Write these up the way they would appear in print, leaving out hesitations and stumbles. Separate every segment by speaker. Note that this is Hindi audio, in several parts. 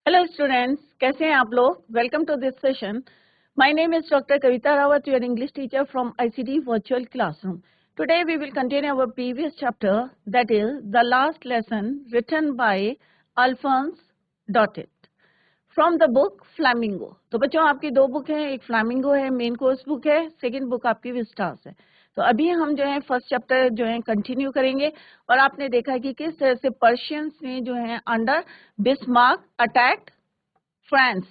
Speaker 1: हेलो स्टूडेंट्स, कैसे हैं आप लोग? Welcome to this session. My name is doctor Kavita Rawat, your English teacher from ICT virtual classroom. Today we will continue our previous chapter, that is the last lesson written by Alphonse Daudet from the book Flamingo. तो बच्चों, आपकी दो बुक हैं, एक फ्लैमिंगो है, मेन कोर्स बुक है, सेकंड बुक आपकी विस्टास है. तो अभी हम जो है फर्स्ट चैप्टर जो है कंटिन्यू करेंगे. और आपने देखा कि किस तरह से पर्शियंस ने जो है अंडर बिस्मार्क अटैक्ड फ्रांस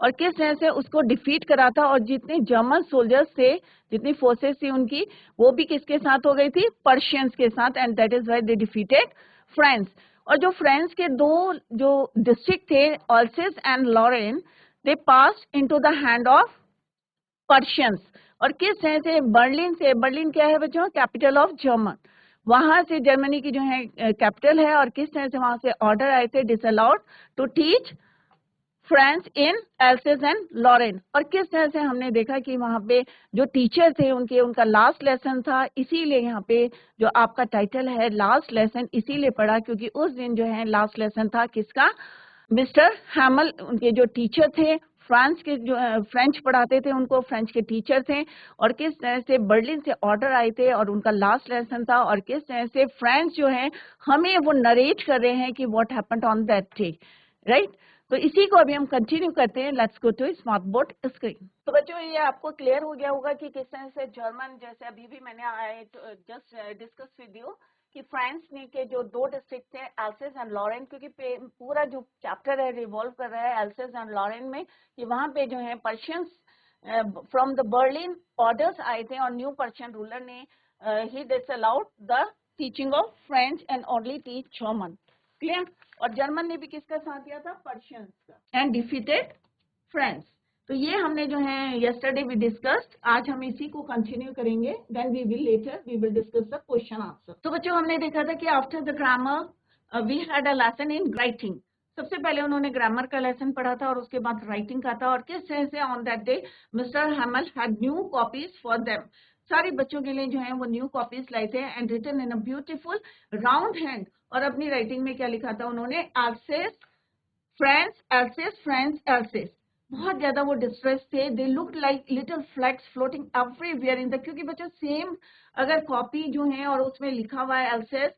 Speaker 1: और किस तरह से उसको डिफीट करा था. और जितने जर्मन सोल्जर्स थे, जितनी फोर्सेस थी उनकी, वो भी किसके साथ हो गई थी? पर्शियंस के साथ. And that is why they defeated France. और जो फ्रांस के दो जो डिस्ट्रिक्ट थे, Alsace and Lorraine, they pass into the hand of Prussians. और किस तरह से बर्लिन क्या है बच्चों? Capital of German. वहां से जर्मनी की जो है कैपिटल है. और किस तरह से वहां से ऑर्डर आए थे disallowed to teach France in Alsace and Lorraine. और किस तरह से हमने देखा कि वहां पे जो टीचर थे उनका लास्ट लेसन था. इसीलिए यहाँ पे जो आपका टाइटल है लास्ट लेसन इसीलिए पढ़ा क्योंकि उस दिन जो है लास्ट लेसन था किसका? मिस्टर हैमल. उनके जो टीचर थे, फ्रांस के जो फ्रेंच पढ़ाते थे, उनको फ्रेंच के टीचर थे. और किस तरह से बर्लिन से ऑर्डर आए थे और उनका लास्ट लेसन था. और किस तरह से फ्रेंच जो है हमें वो नरेट कर रहे हैं कि what happened on that day, right? तो इसी को अभी हम कंटिन्यू करते हैं. Let's go to smart board screen. तो बच्चों, ये आपको क्लियर हो गया होगा कि किस तरह से जर्मन, जैसे अभी भी मैंने जस्ट डिस्कस विद यू कि फ्रांस ने के जो दो डिस्ट्रिक्ट थे, एल्सेस एंड लॉरेन, क्योंकि पूरा जो चैप्टर है रिवॉल्व कर रहा है एल्सेस एंड लॉरेन में, कि वहां पे जो है Persians from the Berlin orders आए थे और न्यू पर्शियन रूलर ने ही disallowed the teaching of French and only teach German. Clear? और जर्मन ने भी किसका साथ दिया था? पर्शियंस का. And defeated France. तो ये हमने जो है यस्टरडे वी डिस्कस्ड. आज हम इसी को कंटिन्यू करेंगे. Then we will discuss the question answer. तो बच्चों, हमने देखा था कि after the grammar we had a lesson in writing. सबसे पहले उन्होंने ग्रामर का लेसन पढ़ा था और उसके बाद राइटिंग का था. और किस तरह से on that day mister हैमल had new copies for them. सारे बच्चों के लिए जो है वो न्यू कॉपीज लाए थे and written in a beautiful round hand. और अपनी राइटिंग में क्या लिखा था उन्होंने? Alsace France, Alsace France, Alsace. बहुत ज्यादा वो डिस्ट्रेस थे. They look like little flags floating everywhere in the, क्योंकि बच्चों सेम अगर कॉपी जो है और उसमें लिखा हुआ है else's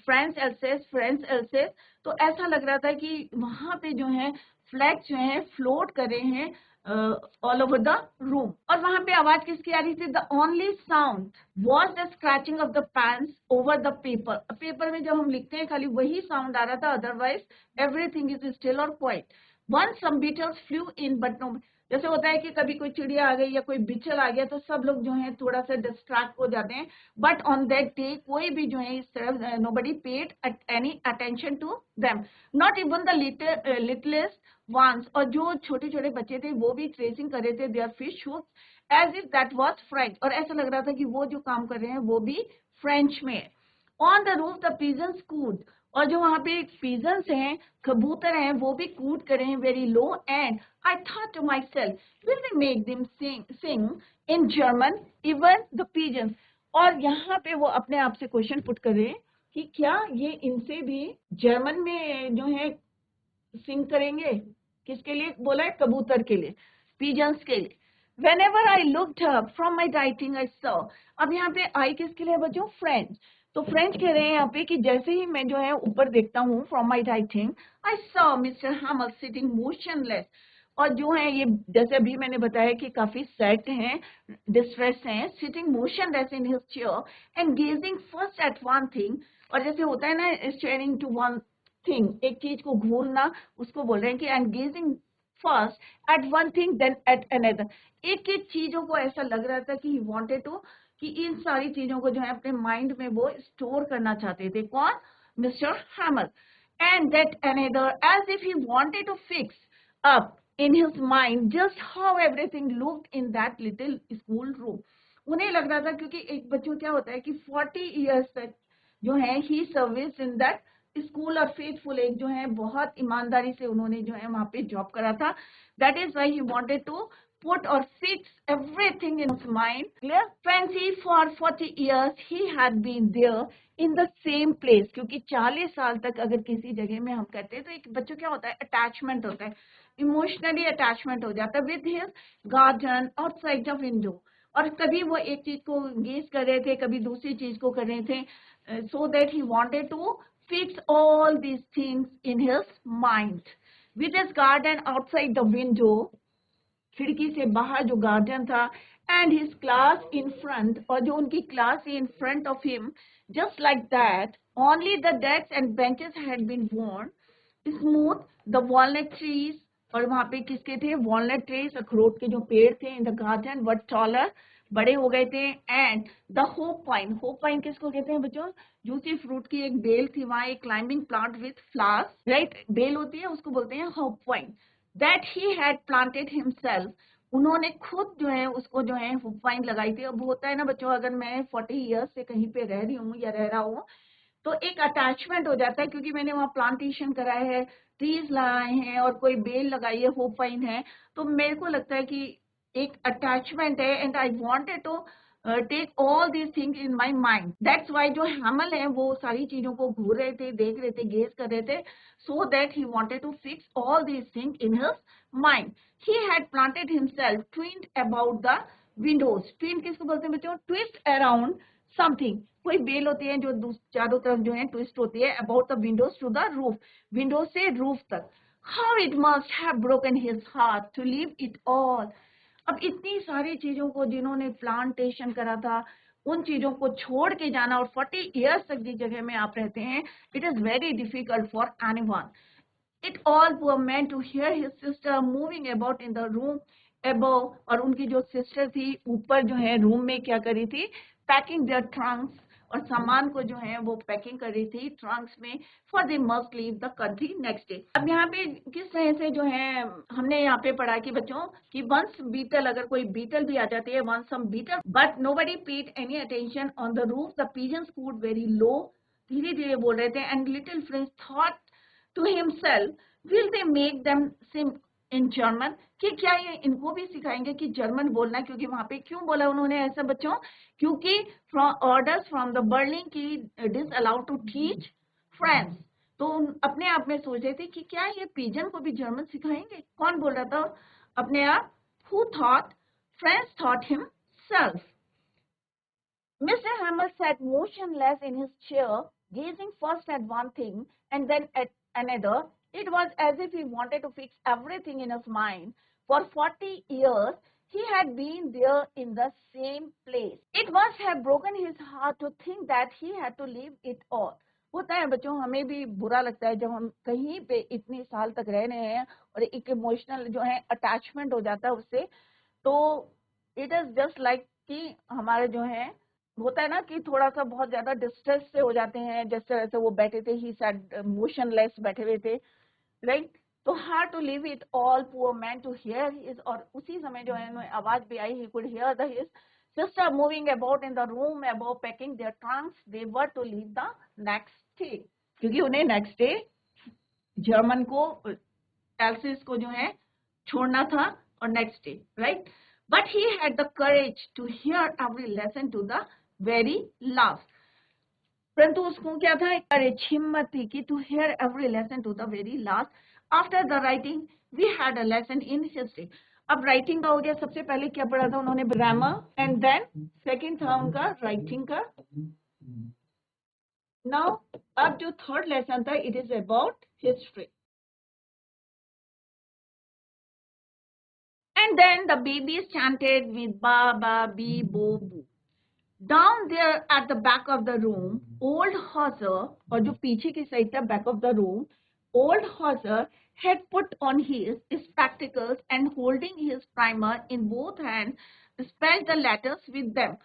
Speaker 1: France Alsace France else's, तो ऐसा लग रहा था कि वहां पे जो है फ्लैग जो है फ्लोट कर रहे हैं ऑल ओवर द रूम. और वहां पे आवाज किसकी आ रही थी? The only sound was the scratching of the pens over the paper. Paper में जब हम लिखते हैं खाली वही साउंड आ रहा था, अदरवाइज एवरीथिंग इज स्टिल और quite. Once some beetles flew in, but no. जैसे होता है कि कभी कोई चिड़िया आ गई या कोई बिच्छल आ गया तो सब लोग जो है थोड़ा सा डिस्ट्रैक्ट हो जाते हैं. बट ऑन दैट डे कोई भी जो है इस तरह nobody paid any attention to them, not even the littlest ones. और जो छोटे छोटे बच्चे थे वो भी ट्रेसिंग कर रहे थे their fish hooks as if that was French. और ऐसा लग रहा था कि वो जो काम कर रहे हैं वो भी फ्रेंच में है. On the roof the pigeons cooed. और जो वहां पे पिजन्स हैं, कबूतर हैं, वो भी कूद कर रहे हैं very low. And I thought to myself, will we make them sing in German even the pigeons. और यहाँ पे वो अपने आप से क्वेश्चन पुट कर रहे हैं कि क्या ये इनसे भी जर्मन में जो है सिंग करेंगे. किसके लिए बोला है? कबूतर के लिए, पिजन्स के लिए. Whenever I looked up from my writing, I saw. अब यहाँ पे आई किसके लिए बच्चों? फ्रेंच. तो फ्रेंच कह रहे हैं यहाँ पे कि जैसे ही मैं जो है ऊपर देखता हूँ from my writing, I saw mister हैमल sitting motionless. और जो है ये जैसे अभी मैंने बताया कि काफी सैड हैं, डिस्ट्रेस हैं, sitting motionless in his chair and gazing first at one thing. और जैसे होता है ना, स्टेयरिंग टू वन थिंग, एक चीज को घूरना, उसको बोल रहे हैं कि and gazing first at one thing then at another. एक एक चीजों को ऐसा लग रहा था कि ही वांटेड टू, कि इन सारी चीजों को जो है अपने माइंड में वो स्टोर करना चाहते थे. कौन? Mister Hamel. And that another as if he wanted to fix up in his mind just how everything looked in that little school room. उन्हें लग रहा था, क्योंकि एक बच्चों क्या होता है कि 40 इयर्स तक जो है ही सर्विस इन दैट स्कूल और फेथफुल, एक जो है बहुत ईमानदारी से उन्होंने जो है वहां पे जॉब करा था. That is why he wanted to put or fix everything in his mind. Clear? Fancy for 40 years he had been there in the same place. क्योंकि 40 साल तक अगर किसी जगह में हम कहते हैं तो एक बच्चों क्या होता है, अटैचमेंट होता है, इमोशनली अटैचमेंट हो जाता है with his garden outside the window. और कभी वो एक चीज को गेज कर रहे थे, कभी दूसरी चीज को कर रहे थे, so that he wanted to fix all these things in his mind. With his garden outside the window, खिड़की से बाहर जो गार्डन था, and his class in front, और जो उनकी class in front of him, just like that only the desk and benches had been worn smooth, the walnut trees, और वहां पे किसके थे, वॉलनट ट्रीज, अखरोट के जो पेड़ थे in the garden were taller, बड़े हो गए थे. And the hope pine, hope pine किसको कहते हैं बच्चों, जूसी फ्रूट की एक बेल थी वहां, एक climbing plant with flowers, right, बेल होती है उसको बोलते हैं hop vine, that he had planted himself, उन्होंने खुद जो है उसको जो है होप पाइन लगाई थी. अब होता है ना बच्चों, अगर मैं 40 ईयर्स से कहीं पे रह रही हूँ या रह रहा हूँ तो एक अटैचमेंट हो जाता है, क्योंकि मैंने वहाँ प्लांटेशन कराया है, ट्रीज लगाए हैं और कोई बेल लगाई है, होप पाइन है, तो मेरे को लगता है कि एक अटैचमेंट है, and I wanted to take all these things in my mind. That's why जो हैमल है वो सारी चीजों को घूर रहे थे, देख रहे थे, गेज कर रहे थे, so that he wanted to fix all these things in his mind. He had planted himself twined about the windows. Twine किसको बोलते हैं बच्चों, ट्विस्ट अराउंड समथिंग, कोई बेल होती है जो चारों तरफ जो है ट्विस्ट होती है, about the windows to the roof, window से रूफ तक. How it must have broken his heart to leave it all. अब इतनी सारी चीजों को जिन्होंने प्लांटेशन करा था, उन चीजों को छोड़ के जाना, और 40 इयर्स तक जिस जगह में आप रहते हैं, it is very difficult for anyone. It all were meant to hear his sister moving about in the room above. और उनकी जो सिस्टर थी ऊपर जो है रूम में क्या करी थी, पैकिंग देयर ट्रंक्स, और सामान को जो है वो पैकिंग कर रही थी ट्रंक्स में, for they must leave the country next day. अब यहाँ पे किस तरह से जो है हमने यहाँ पे पढ़ा कि बच्चों कि वंस बीटल, अगर कोई बीटल भी आ जाती है, once some beetle, but nobody paid any attention on the roof, the pigeons cooed very low, धीरे धीरे बोल रहे थे, and little Franz thought to himself, will they make them sing in German, कि क्या ये इनको भी सिखाएंगे कि जर्मन बोलना. क्योंकि वहां पे क्यों बोला उन्होंने ऐसा बच्चों, क्योंकि from orders from the Berlin की it is allowed to teach French. तो अपने आप में सोच रहे थे कि क्या ये पिजन को भी जर्मन सिखाएंगे. कौन बोल रहा था अपने आप, who thought, Franz thought himself. Mr. Hammer sat motionless in his chair, gazing first at one thing and then at another. It was as if he wanted to fix everything in his mind. For 40 years, he had been there in the same place. It must have broken his heart to think that he had to leave it all. होता है बच्चों, हमें भी बुरा लगता है जब हम कहीं पे इतने साल तक रह रहे हैं और एक इमोशनल जो है अटैचमेंट हो जाता है उससे. तो इट इज जस्ट लाइक कि हमारे जो है होता है ना कि थोड़ा सा बहुत ज्यादा डिस्ट्रेस से हो जाते हैं, जिस तरह से वो बैठे थे, ही सेड मोशनलेस बैठे हुए थे, राइट. तो hard to live it all, poor man to hear his, और उसी समय जो है आवाज भी आई, he could hear the his sister moving about in the room about packing their trunks, they were to leave the next day, क्योंकि उन्हें नेक्स्ट डे जर्मन को, एल्सिस को जो है छोड़ना था, और next day, right. But he had the courage to hear every lesson to the very last. परंतु उसको क्या था, करेज, हिम्मत थी कि to hear every lesson to the very last. After the writing we had a lesson in history. अब राइटिंग का हो गया, सबसे पहले क्या पढ़ा था उन्होंने, ग्रामर, एंड देन सेकंड था उनका राइटिंग का. नाउ अब जो थर्ड लेसन था, it is about history. And then the babies chanted with ba ba bee bo boo. Down there at the back of the room, old Hauser, और जो पीछे की साइड था back of the room, old Hauser had put on his spectacles and holding his primer in both hands, spelled the letters with them.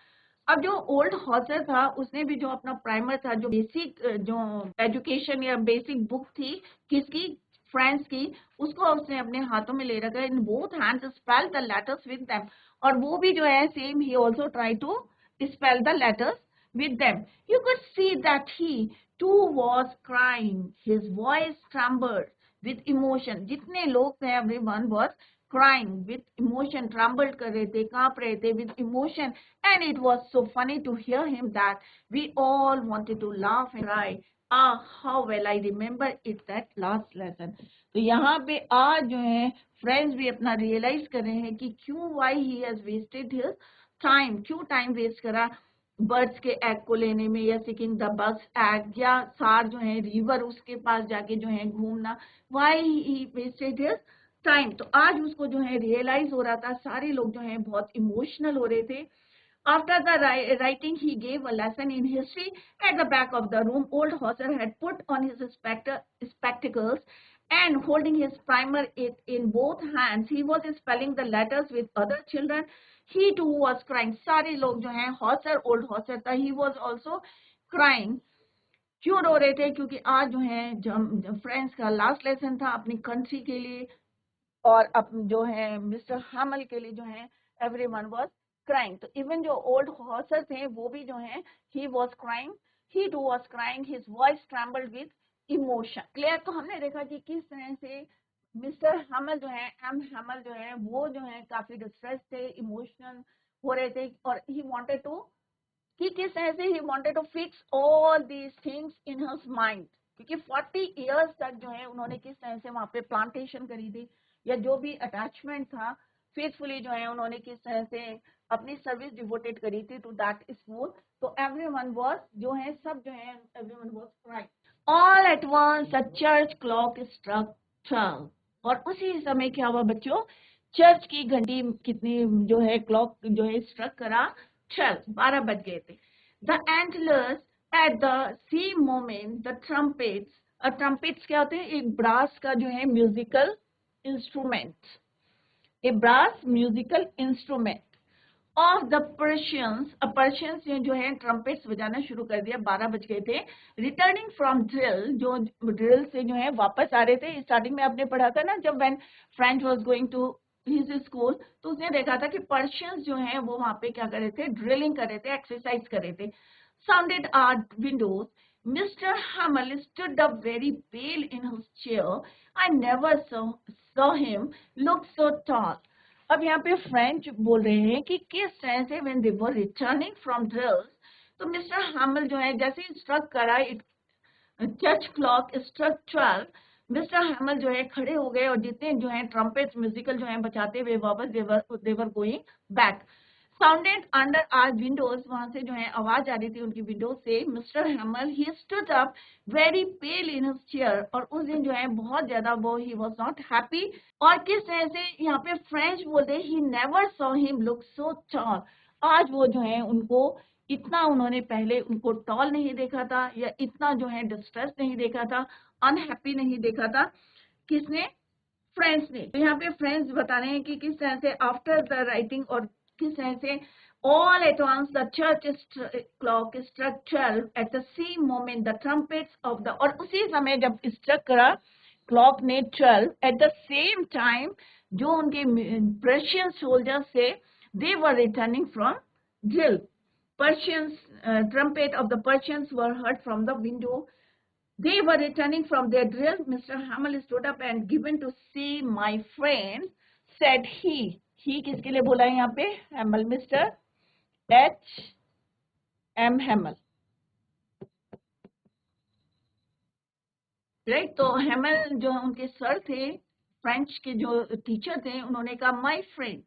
Speaker 1: अब जो ओल्ड हॉसर था उसने भी जो अपना प्राइमर था, जो बेसिक जो एजुकेशन या बेसिक बुक थी किसकी, फ्रेंच की, उसको उसने अपने हाथों में ले रखा है. In both hands spell the letters with them, और वो भी जो है same he also try to spell the letters with them. You could see that he too was crying, his voice trembled with emotion. जितने लोग थे everyone was crying with emotion, trembled कर रहे थे, कांप रहे थे with emotion, and it was so funny to hear him that we all wanted to laugh and cry. How well I remember it, that last lesson. तो यहाँ पे आज जो है फ्रेंड्स भी अपना रियलाइज कर रहे हैं कि क्यों why he has wasted his time, क्यों टाइम वेस्ट करा बर्ड्स के एग को लेने में, या सिकिंग द बग्स एग, या सार जो है रिवर उसके पास जाके जो है घूमना, why he wasted his time. तो आज उसको जो है रियलाइज हो रहा था, सारे लोग जो है बहुत इमोशनल हो रहे थे. After the writing, he gave a lesson in history. At the back of the room, old Hauser had put on his spectacles and holding his primer in both hands, he was spelling the letters with other children. He too was crying. सारे लोग जो हैं, Hauser, old Hauser था, he was also crying. क्यों रो रहे थे? क्योंकि आज जो है जब फ्रेंड्स का लास्ट लेसन था अपनी कंट्री के लिए, और अब जो है मिस्टर हामल के लिए जो है एवरीवन वाज क्राइंग. तो इवन जो ओल्ड हॉर्सर थे वो भी जो है he was crying, he too was crying, his voice trembled with emotion. Clear? तो हमने देखा कि किस तरह से मिस्टर हामल जो है, एम हामल जो है, वो जो है काफी डिस्ट्रेस थे, इमोशनल हो रहे थे, और ही वांटेड टू, कि किस तरह से he wanted to fix all these things in his mind. क्योंकि 40 इयर्स तक जो है उन्होंने किस तरह से वहां पे प्लांटेशन करी थी, या जो भी अटैचमेंट था फेथफुली जो है उन्होंने किस तरह से अपनी सर्विस डिवोटेड करी थी टू दैट स्कूल. तो एवरीवन वाज जो है, सब जो है everyone was crying. All at once the church clock struck 12. और उसी समय क्या हुआ बच्चों? चर्च की घंटी कितनी जो है, क्लॉक जो है स्ट्रक करा 12 बज गए थे. The Angelus at the same moment the trumpets. Trumpets क्या होते हैं? एक ब्रास का जो है musical instrument, a brass musical instrument of the Persians. Persians ने जो है ट्रम्पेट्स बजाना शुरू कर दिया. 12 बज गए थे. रिटर्निंग फ्रॉम ड्रिल, जो ड्रिल से जो है वापस आ रहे थे. स्टार्टिंग में आपने पढ़ा था ना, जब when Franz was going to his school, तो उसने देखा था कि पर्शियंस जो है वो वहां पे क्या कर रहे थे? ड्रिलिंग कर रहे थे, एक्सरसाइज कर रहे थे. Sounded our windows. Mr. Hamel stood up very pale in his chair. I never saw him look so tall. अब यहाँ पे फ्रेंच बोल रहे हैं कि किस तरह से when they were returning from drills, तो मिस्टर हैमल जो है जैसे ही स्ट्रक करा, church clock struck 12, mister Hamel जो है खड़े हो गए, और जितने जो है ट्रम्पेट्स म्यूजिकल जो है बचाते हुए वापस they were going back. Sounded under our windows, वहां से जो है आवाज आ रही थी उनकी विंडो से. Mister हैमल he stood up very pail in his chair. और उस दिन जो है बहुत ज्यादा वो ही वाज नॉट हैप्पी. और किस तरह से यहाँ पे फ्रेंच बोलते, he never saw him look so tall. आज वो जो है उनको इतना, उन्होंने पहले उनको टॉल नहीं देखा था, या इतना जो है डिस्ट्रेस नहीं देखा था, अनहैप्पी नहीं देखा था. किसने? फ्रेंड्स ने. तो यहाँ पे फ्रेंड्स बता रहे हैं कि किस तरह से आफ्टर द राइटिंग, और किस तरह से all at once the church clock struck 12 at the same moment the trumpets of the, और उसी समय जब स्ट्रक करा क्लॉक ने 12 at the same time, जो उनके पर्शियन सोल्जर्स थे, they were returning from drill. Persians, trumpet of the Persians were heard from the window. They were returning from their drill. Mr. Hamel stood up and given to see my friend, said he. ही किसके लिए बोला है यहाँ पे? हैमल, मिस्टर H.M. हैमल, राइट. तो हैमल जो उनके सर थे, फ्रेंच के जो टीचर थे, उन्होंने कहा माय फ्रेंड्स,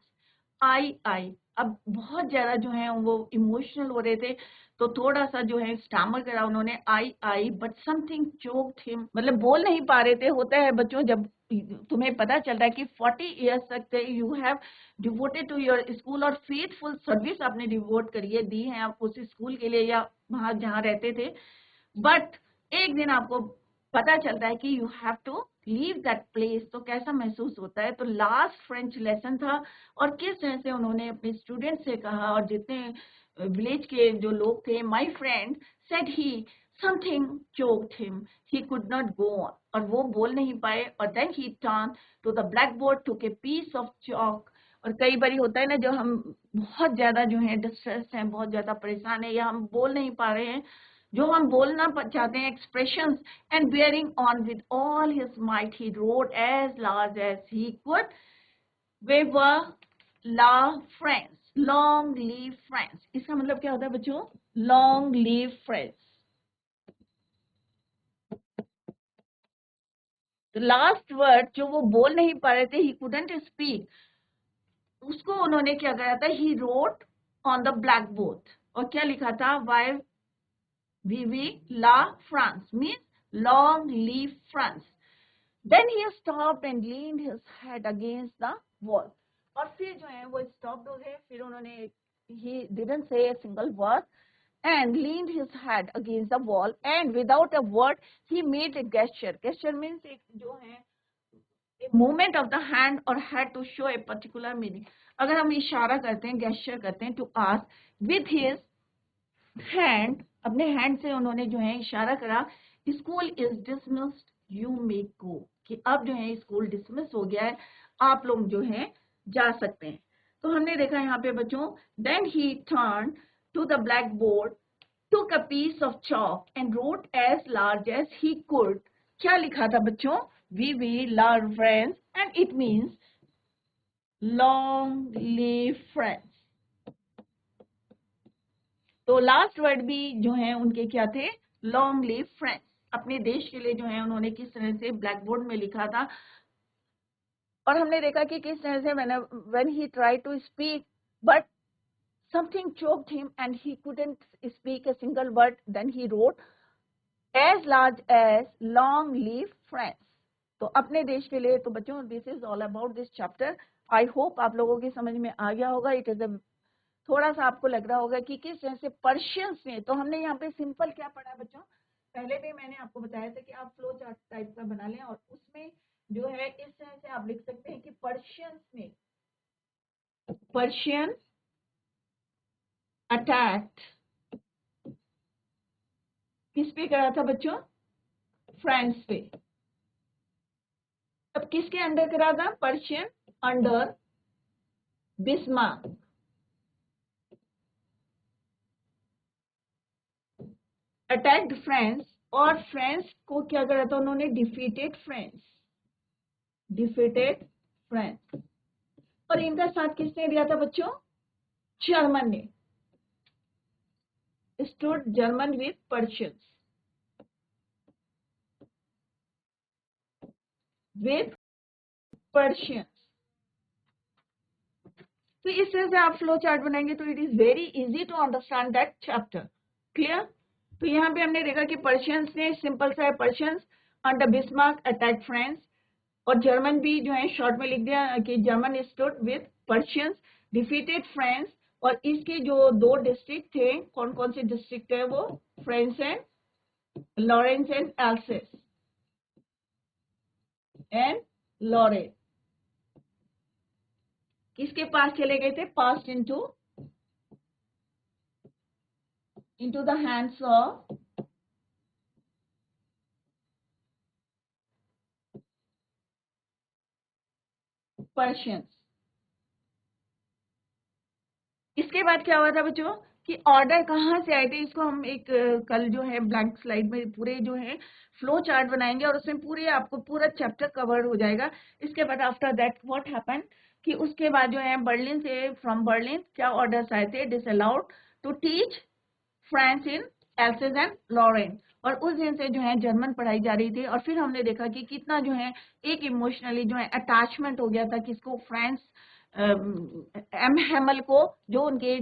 Speaker 1: आई. अब बहुत ज्यादा जो है वो इमोशनल हो रहे थे, तो थोड़ा सा जो है स्टामर करा उन्होंने, आई बट समथिंग चोक्ड हिम. मतलब बोल नहीं पा रहे थे. होता है बच्चों, जब तुम्हें पता चल रहा है कि 40 इयर्स तक you have devoted to your school, और फेथफुल सर्विस आपने डिवोट करिए, दी है आप उस स्कूल के लिए या वहां जहाँ रहते थे, बट एक दिन आपको पता चलता है कि you have to leave that place, तो कैसा महसूस होता है. तो लास्ट फ्रेंच लेसन था, और किस तरह से उन्होंने अपने स्टूडेंट से कहा, और जितने विलेज के जो लोग थे, my friend said he, something choked him, he could not go on, और वो बोल नहीं पाए. और then he turned to the blackboard, took a piece of chalk. और कई बारी होता है ना, जो हम बहुत ज्यादा जो है डिस्ट्रेस हैं, बहुत ज्यादा परेशान है, या हम बोल नहीं पा रहे हैं, जो हम बोलना चाहते हैं, expressions, and bearing on with all his might he wrote as large as he could vive la France, long live France. इसका मतलब क्या होता है बच्चों? Long live France. तो लास्ट वर्ड जो वो बोल नहीं पा रहे थे, ही कुडंट स्पीक, उसको उन्होंने क्या करा था? He wrote on the black board. और क्या लिखा था? Vive la France, means long live France. Then he stopped and leaned his head against the wall. और फिर जो है वो stopped हो गए, फिर उन्होंने, he didn't say a single word and leaned his head against the wall and without a word he made a gesture. Gesture means एक जो है a movement of the hand or head to show a particular meaning. अगर हम इशारा करते हैं, gesture करते हैं to ask with his hand, अपने hand से उन्होंने जो है इशारा करा, school is dismissed, you may go, कि अब जो है स्कूल डिसमिस हो गया है, आप लोग जो है जा सकते हैं। तो हमने देखा यहाँ पे बच्चों, then he turned to the blackboard, took a piece of chalk and wrote as large as he could. क्या लिखा था बच्चों? We love friends and it means long live friends. तो लास्ट वर्ड भी जो है उनके क्या थे? Long live friends. अपने देश के लिए जो है उन्होंने किस तरह से ब्लैक बोर्ड में लिखा था, और हमने देखा कि किस तरह से when he tried to speak but something choked him and he couldn't speak a single word, then he wrote as large as long live friends. तो अपने देश के लिए। तो बच्चों this is all about this chapter. I hope आप लोगों की समझ में आ गया होगा। इट इज अ, थोड़ा सा आपको लग रहा होगा कि किस तरह से पर्शियंस में, तो हमने यहाँ पे सिंपल क्या पढ़ा बच्चों? पहले भी मैंने आपको बताया था कि आप फ्लो चार्ट टाइप का बना लें और उसमें जो है इस तरह से आप लिख सकते हैं कि पर्शियंस में, पर्शियन अटैक किस पे करा था बच्चों? फ्रांस पे। अब किसके अंडर करा था? Persian under Bismarck. Attacked France, और फ्रांस को क्या करा था उन्होंने? Defeated France, defeated France. और इनका साथ किसने दिया था बच्चों? जर्मन ने। Stood German with Persians, with Persians. तो इस तरह से आप फ्लो चार्ट बनाएंगे तो it is very easy to understand that chapter. Clear? तो यहाँ पे हमने देखा कि पर्शियंस ने, सिंपल सा है, Persians under Bismarck attack France, और जर्मन भी जो है शॉर्ट में लिख दिया कि German stood with Persians defeated France. और इसके जो दो डिस्ट्रिक्ट थे, कौन कौन से डिस्ट्रिक्ट है वो? France and Lawrence and Alsace and Lorraine किसके पास चले गए थे? Passed into the hands of Persians. इसके बाद क्या हुआ था बच्चों कि ऑर्डर कहाँ से आए थे? इसको हम एक कल जो है ब्लैंक स्लाइड में पूरे जो है फ्लो चार्ट बनाएंगे और उसमें पूरे आपको पूरा चैप्टर कवर हो जाएगा। इसके बाद आफ्टर दैट व्हाट हैपन कि उसके बाद जो है बर्लिन से, फ्रॉम बर्लिन क्या ऑर्डर्स आए थे? Disallowed to teach France in Alsace and Lorraine. और उस दिन से जो है जर्मन पढ़ाई जा रही थी। और फिर हमने देखा कि कितना जो है एक इमोशनली जो है अटैचमेंट हो गया था किसको? फ्रांस, एम हेमल को, जो उनके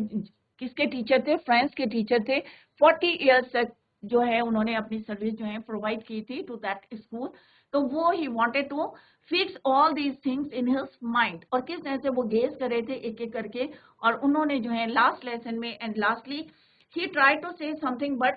Speaker 1: किसके टीचर थे? फ्रांस के टीचर थे। 40 इयर्स तक जो है उन्होंने अपनी सर्विस जो है प्रोवाइड की थी टू दैट स्कूल। तो वो he wanted to fix all these things in his mind. और किस तरह से वो गेस कर रहे थे एक एक करके, और उन्होंने जो है लास्ट लेसन में and lastly he tried to say something but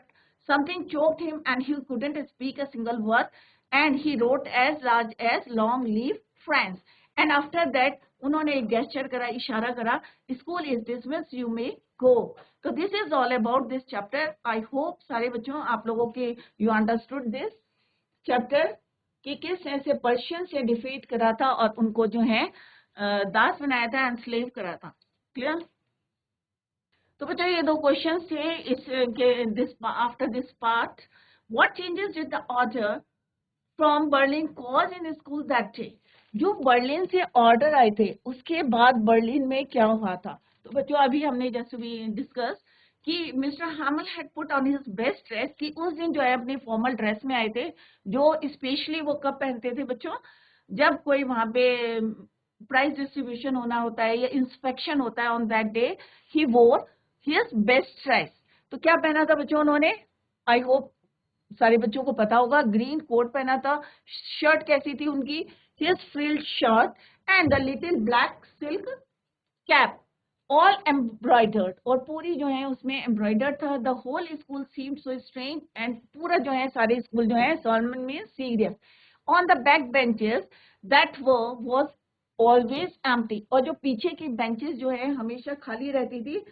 Speaker 1: something choked him and he couldn't speak a single word, and he wrote as large as long live France. And after that उन्होंने एक gesture करा, इशारा करा, school is dismissed, you may go. So this is all about this chapter. I hope सारे बच्चों आप लोगों के you understood this chapter कि किस तरह से पर्शियन से डिफीट करा था और उनको जो है दास बनाया था, एंस्लेव करा था। क्लियर? तो बच्चों ये दो क्वेश्चंस थे इस के this after this part. What changes did the author from Berlin cause in school that day. जो बर्लिन से ऑर्डर आए थे उसके बाद बर्लिन में क्या हुआ था। तो बच्चों अभी हमने जैसे भी डिस्कस कि mister हैमल had put on his best dress, कि उस दिन जो है अपने फॉर्मल ड्रेस में आए थे, जो स्पेशली वो कब पहनते थे बच्चों, जब कोई वहां पे प्राइज डिस्ट्रीब्यूशन होना होता है या इंस्पेक्शन होता है। ऑन दैट डे ही वोर हिज बेस्ट ड्रेस। तो क्या पहना था बच्चों उन्होंने, आई होप सारे बच्चों को पता होगा, ग्रीन कोट पहना था। शर्ट कैसी थी उनकी, his frilled shirt and the little black silk cap all embroidered, और पूरी जो है उसमें एम्ब्रॉयडर्ड था। The whole school seemed so strange, and पूरा जो है सारे स्कूल जो है सोलमन में serious. On the back benches that was always empty, और जो पीछे की बेंचेस जो है हमेशा खाली रहती थी।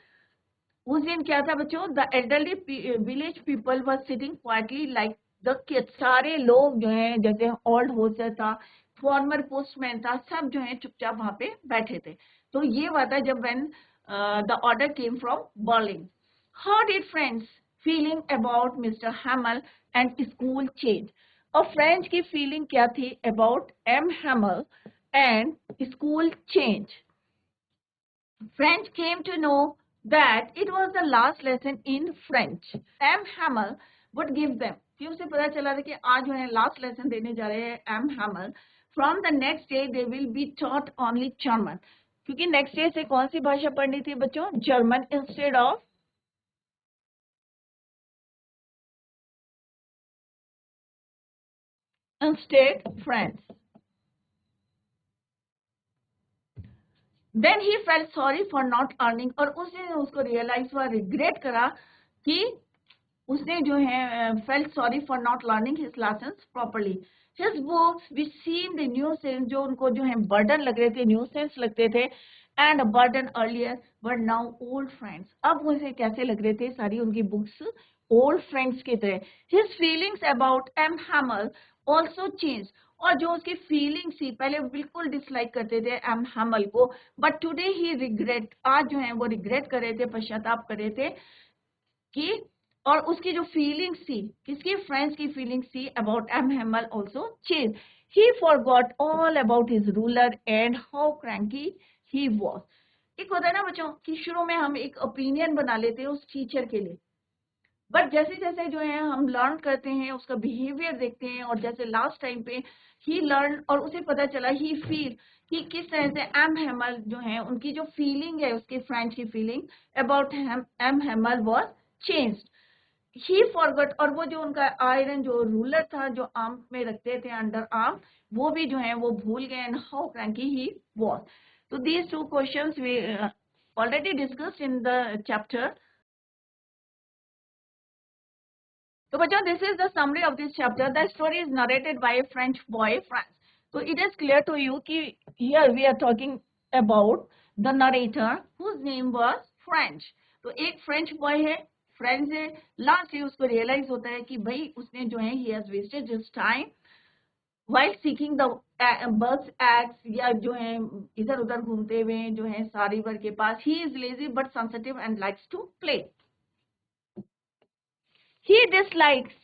Speaker 1: उस दिन क्या था बच्चों, the elderly village people were sitting quietly like the kids. सारे लोग जो है जैसे ओल्ड होस्टर था, फॉर्मर पोस्टमैन था, सब जो है चुपचाप वहां पे बैठे थे। तो ये हुआ था जब when the order came from Berlin. How did Franz feeling about mister Hamel and school change. और फ्रेंड्स की फीलिंग क्या थी about M Hamel and school change. French came to know that it was the last lesson in French. M. Hamel would give them. फिर उसे पता चला था कि आज उन्हें लास्ट लेसन देने जा रहे हैं M Hamel. From the next day they will be taught only German, क्योंकि नेक्स्ट डे से कौन सी भाषा पढ़नी थी बच्चों, German instead French. Then he felt sorry for not learning, और उस दिन उसको रियलाइज हुआ, रिग्रेट करा कि उसने जो है felt sorry for not learning his lessons properly. His books which seemed nuisance, जो उनको जो है बर्डन लग रहे थे, न्यूसेंस लगते थे, and burden earlier were now old friends. अब उसे कैसे लग रहे थे सारी उनकी बुक्स, ओल्ड फ्रेंड्स की तरह। His feelings about M Hamel also change, और जो उसकी फीलिंग थी, पहले बिल्कुल डिसलाइक करते थे एम हैमल को, बट टुडे ही रिग्रेट, आज जो है वो रिग्रेट कर रहे थे, पश्चाताप कर रहे थे कि, और उसकी जो फीलिंग्स थी, किसकी, फ्रेंड्स की फीलिंग्स थी about M Hamel also change. He forgot all about his ruler and how cranky he was. एक होता है ना बच्चों कि शुरू में हम एक ओपिनियन बना लेते हैं उस टीचर के लिए, बट जैसे जैसे जो है हम लर्न करते हैं, उसका बिहेवियर देखते हैं, और जैसे लास्ट टाइम पे ही लर्न और उसे पता चला, ही फील कि किस तरह से एम हैमल जो है उनकी जो फीलिंग है, उसकी फ्रेंच की feeling about M Hamel was changed. He forgot, और वो जो उनका आयरन जो रूलर था जो आर्म में रखते थे अंडर आर्म, वो भी जो है वो भूल गए, and how cranky he was. तो these two questions we already discussed in the chapter. So, bachon, this is the summary of this chapter. The story is narrated by a French boy, France. So, it is clear to you कि here we are talking about the narrator whose name was French. तो एक French boy है, French है, lastly उसको realize होता है कि भाई उसने जो है he has wasted his time while seeking the birds eggs, या जो है इधर उधर घूमते हुए जो है सारी वर्ग के पास। He is lazy but sensitive and likes to play. He dislikes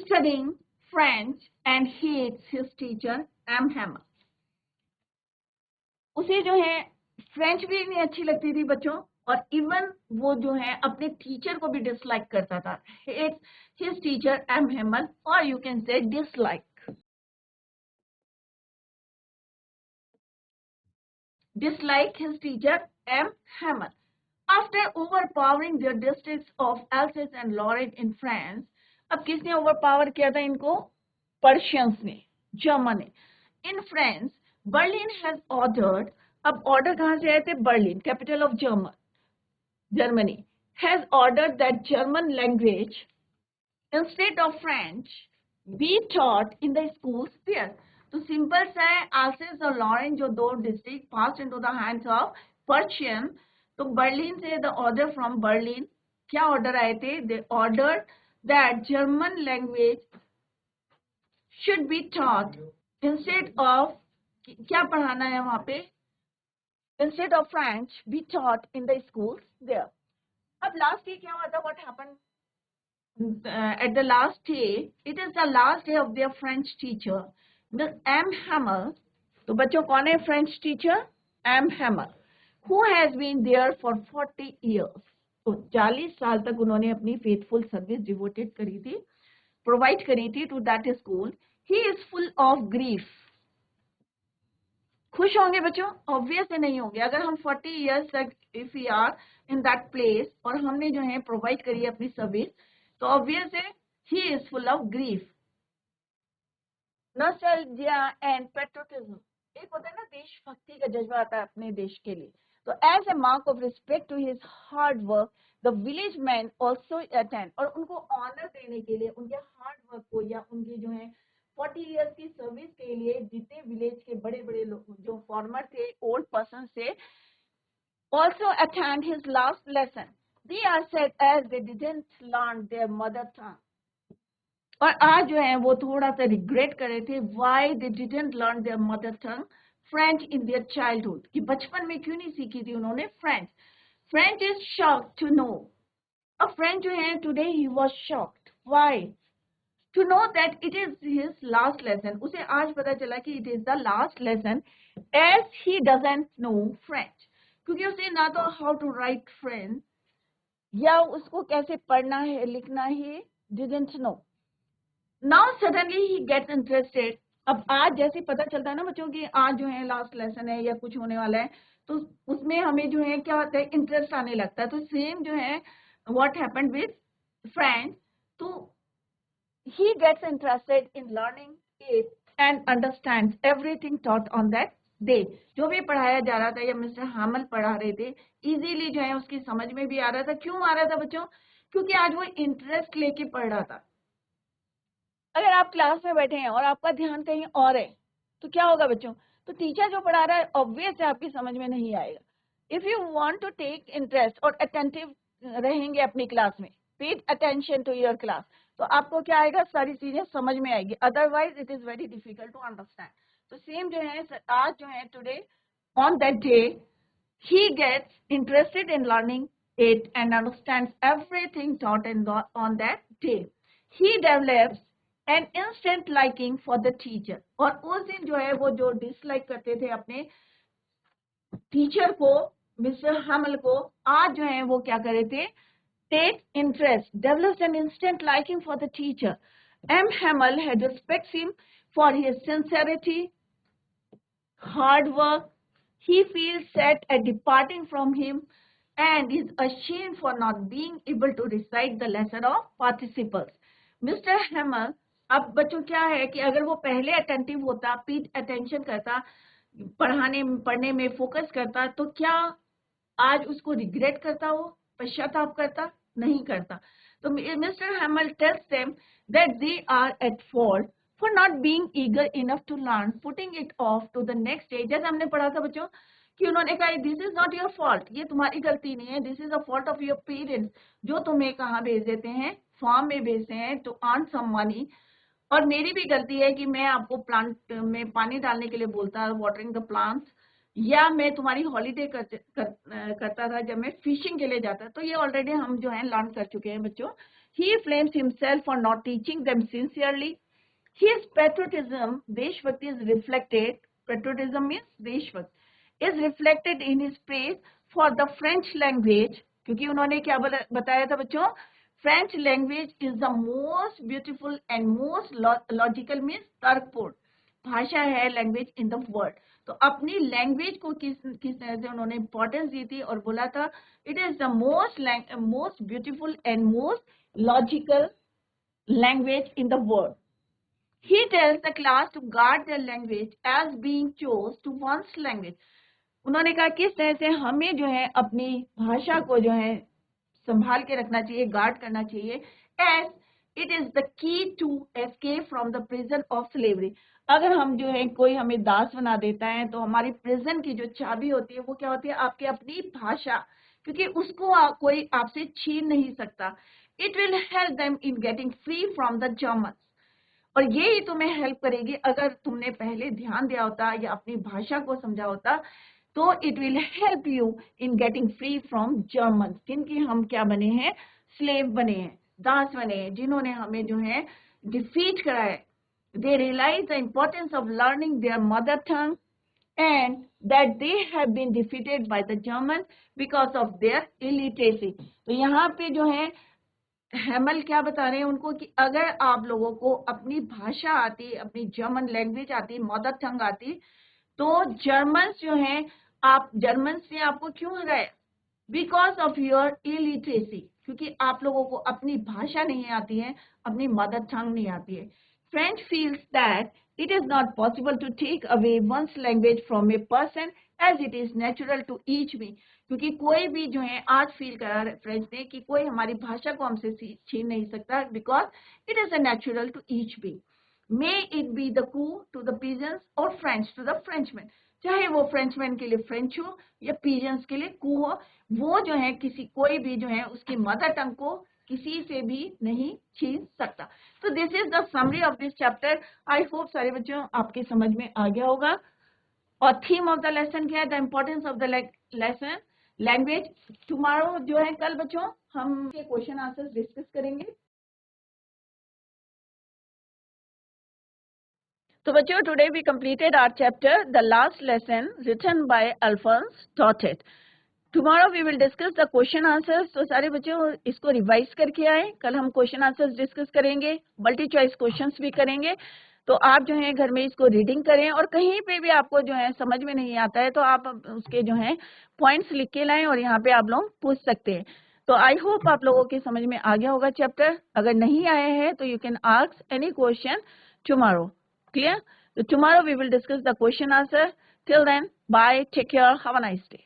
Speaker 1: studying French and hates his teacher M. Hammer. उसे जो है फ्रेंच भी नहीं अच्छी लगती थी बच्चों, और इवन वो जो है अपने टीचर को भी डिसलाइक करता था। Hates his teacher M. Hammer, or you can say dislike. Dislike his teacher M. Hammer. After overpowering their districts of Alsace and Lorraine in France, अब किसने ओवरपावर किया था इनको, पर्शियंस ने, जर्मन ने। In France Berlin has ordered, अब ऑर्डर कहां से आए थे, Berlin capital of Germany, has ordered that German language instead of French be taught in the schools there. तो सिंपल सा है, आल्सेस और लॉरेन जो दो district pass into the hands of Persian. तो बर्लिन से द ऑर्डर फ्रॉम बर्लिन, क्या ऑर्डर आए थे, they order that German language should be taught instead of, क्या पढ़ाना है वहां पे, instead of French be taught in the schools there. अब लास्ट ये क्या हुआ था, what happened, at the last day, it is the last day of their French teacher, Miss M. Hammer. तो बच्चों कौन है French teacher? M. Hammer, who has been there for 40 years. तो 40 साल तक उन्होंने अपनी faithful service devoted करी थी, provide करी थी to that school. He is full of grief. खुश होंगे बच्चों? ऑब्वियस नहीं होंगे. अगर हम 40 years तक if we are in that place और हमने जो है प्रोवाइड करी अपनी सर्विस, तो ऑब्वियस है he is full of grief. Nostalgia and patriotism, एक होता है ना देशभक्ति का जज्बा आता है अपने देश के लिए. तो as a mark of respect to his hard work the village man also attend, और उनको ऑनर देने के लिए उनके हार्ड वर्क को या उनके जो है 40 इयर्स की सर्विस के लिए जितने विलेज के बड़े बड़े लोग जो फॉर्मर थे, ओल्ड पर्सन थे, also attend his last lesson. They are sad as they didn't learn their mother tongue. और आज जो है वो थोड़ा सा रिग्रेट कर रहे थे why they didn't learn their mother tongue French in their childhood, कि बचपन में क्यों नहीं सीखी थी उन्होंने French. French is shocked to know. अब French जो है today he was shocked. Why? To know that it is his last lesson. उसे आज पता चला कि it is the last lesson as he doesn't know French. क्योंकि उसे ना तो how to write French या उसको कैसे पढ़ना है लिखना है didn't know. Now suddenly he gets interested. अब आज जैसे पता चलता है ना बच्चों की आज जो है लास्ट लेसन है या कुछ होने वाला है, तो उसमें हमें जो है क्या होता है इंटरेस्ट आने लगता है. तो सेम जो है what happened with French, तो he gets interested in learning it and understands everything taught on that day. जो भी पढ़ाया जा रहा था या मिस्टर हामल पढ़ा रहे थे इजीली जो है उसकी समझ में भी आ रहा था. क्यों आ रहा था बच्चों? क्योंकि आज वो इंटरेस्ट लेके पढ़ रहा था. अगर आप क्लास में बैठे हैं और आपका ध्यान कहीं और है तो क्या होगा बच्चों? तो टीचर जो पढ़ा रहा है ऑब्वियस है आपकी समझ में नहीं आएगा. If you want to take interest और अटेंटिव रहेंगे अपनी क्लास में, paid attention to your class, तो आपको क्या आएगा सारी चीजें समझ में आएगी. Otherwise it is very difficult to understand. तो सेम जो है आज जो है today on that day he gets interested in learning it and understands everything taught on that day. He develops an instant liking for the teacher. और उस दिन जो है वो जो डिसलाइक करते थे अपने टीचर को, मिस्टर हमल को, आज जो है वो क्या कर रहे थे? Take interest, develops an instant liking for the teacher. M. Hamel had respect him for his sincerity, hard work. He feels sad at departing from him and is ashamed for not being able to recite the lesson of participles. Mr. Hamel, अब बच्चों क्या है कि अगर वो पहले अटेंटिव होता, पेड अटेंशन करता, पढ़ने में फोकस करता, तो क्या आज उसको रिग्रेट करता, वो पश्चाताप करता? नहीं करता. तो mister Hamel tells them that they are at fault for not being eager enough to learn, putting it off to the next day. जैसे हमने पढ़ा था बच्चों कि उन्होंने कहा this is not your fault, ये तुम्हारी गलती नहीं है, this is the fault of your parents, जो तुम्हें कहाँ भेज देते हैं, फार्म में भेजते हैं to earn some money. और मेरी भी गलती है कि मैं आपको प्लांट में पानी डालने के लिए बोलता, वाटरिंग द प्लांट्स, या मैं तुम्हारी हॉलीडे करता था जब मैं फिशिंग के लिए जाता. तो ये ऑलरेडी हम जो है लर्न कर चुके हैं बच्चों. He blames himself for not teaching them sincerely. His patriotism, Deshbhakti, is reflected. Patriotism means Deshbhakti, is reflected in his praise for the French language. क्योंकि उन्होंने क्या बताया था बच्चों? French language is the most beautiful and most logical means तर्कपूर्ण भाषा है language in the world. तो अपनी लैंग्वेज को किस तरह से उन्होंने इंपॉर्टेंस दी थी और बोला था it is the most beautiful and most logical language in the world. He tells the class to guard their language as being chose to one's language. उन्होंने कहा किस तरह से हमें जो है अपनी भाषा को जो है संभाल के रखना चाहिए, गार्ड करना चाहिए, as it is the key to escape from the prison of slavery. अगर हम जो है कोई हमें दास बना देता है तो हमारी प्रिजन की जो चाबी होती है वो क्या होती है? आपकी अपनी भाषा, क्योंकि उसको कोई आपसे छीन नहीं सकता. It will help them in getting free from the Germans. और ये ही तुम्हें हेल्प करेगी अगर तुमने पहले ध्यान दिया होता या अपनी भाषा को समझा होता, तो it will help you in getting free from German, जिनकी हम क्या बने हैं? स्लेव बने हैं. दास बने, जिन्होंने हमें जो है डिफीट करा है. They realize the importance of learning their mother tongue and that they have been defeated by the German because of their illiteracy. तो यहाँ पे जो है हैमल क्या बता रहे हैं उनको कि अगर आप लोगों को अपनी भाषा आती, अपनी जर्मन लैंग्वेज आती, मदर टंग आती, तो जर्मन्स जो हैं, आप जर्मन्स ने आपको क्यों हराया? बिकॉज ऑफ योर इलिटरेसी, क्योंकि आप लोगों को अपनी भाषा नहीं आती है, अपनी मदर टंग नहीं आती है. French feels that it is not possible to take away one's language from a person as it is natural to each be. क्योंकि कोई भी जो है आज फील करा फ्रेंच ने कि कोई हमारी भाषा को हमसे छीन नहीं सकता, because it is a natural to each be. May it be the coo to the pigeons और फ्रेंच टू द फ्रेंचमैन. चाहे वो फ्रेंचमैन के लिए फ्रेंच हो या पीजन्स के लिए कू हो, वो जो है किसी कोई भी जो है उसकी मदर टंग को किसी से भी नहीं छीन सकता. तो this is the summary of this chapter. I hope सारे बच्चों आपके समझ में आ गया होगा. और थीम ऑफ द लेसन क्या है? The importance of the lesson language. Tomorrow जो है कल बच्चों हम क्वेश्चन आंसर्स डिस्कस करेंगे. तो बच्चों today we completed our chapter the last lesson written by Alphonse Daudet. Tomorrow we will discuss the question answers. तो सारे बच्चों इसको रिवाइज करके आए. कल हम क्वेश्चन आंसर्स डिस्कस करेंगे, मल्टी चॉइस क्वेश्चंस भी करेंगे. तो आप जो है घर में इसको रीडिंग करें और कहीं पे भी आपको जो है समझ में नहीं आता है तो आप उसके जो है पॉइंट्स लिख के लाएं और यहाँ पे आप लोग पूछ सकते हैं. तो आई होप आप लोगों के समझ में आ गया होगा चैप्टर. अगर नहीं आए हैं तो you can ask any question tomorrow. Clear? So tomorrow we will discuss the question answer. Till then, bye, take care, have a nice day.